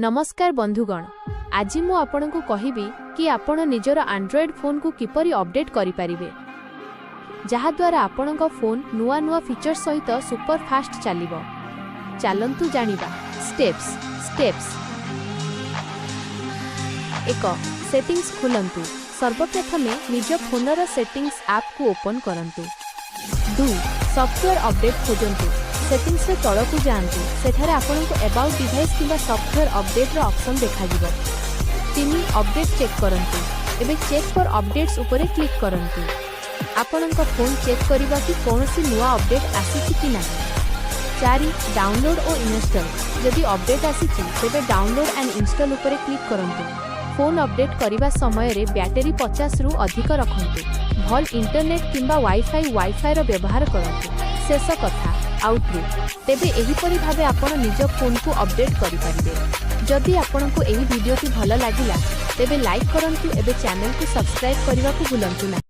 नमस्कार बंधुगण, आज मु आपनकु कहिबी कि आपण निजर एंड्रॉयड फोन को किपरि अपडेट करि परिबे जहा द्वारा आपनक फोन नुआ नुआ फीचर सहित सुपर फास्ट चलिबो। चलंतु जानिबा स्टेप्स। एक सेटिंग्स खुलंतु। सर्वप्रथमे निज फोनर सेटिंग्स ऐप को ओपन करंतु। 2 सॉफ्टवेयर अपडेट खोजंतु। सेटिंग्स रे तळकु जांतु। सेठारे आपनकु अबाउट डिवाइस किबा सॉफ्टवेयर अपडेट रो ऑप्शन देखा जिवो। 3 अपडेट चेक करंतु। एबे चेक फॉर अपडेट्स उपरे क्लिक करंतु। आपनक फोन चेक करिबा कि कोनोसी नुआ अपडेट आसीछि कि नाही। 4 डाउनलोड और इंस्टॉल। जदि अपडेट आसीछि तेबे डाउनलोड एंड इंस्टॉल उपरे क्लिक करंतु। फोन अपडेट करिबा समय रे बैटरी 50 रु अधिक रखंतु। भल इंटरनेट किंबा वाईफाई रो व्यवहार करंतु। शेष कथा आउटलुक। तेबे एही परि भाबे आपण निज फोन को अपडेट करि परिबे। जदि आपनकु एही वीडियोटी भल लागिला तेबे लाइक करंतु। एबे चैनल को सब्सक्राइब करबा को भूलंतु ना।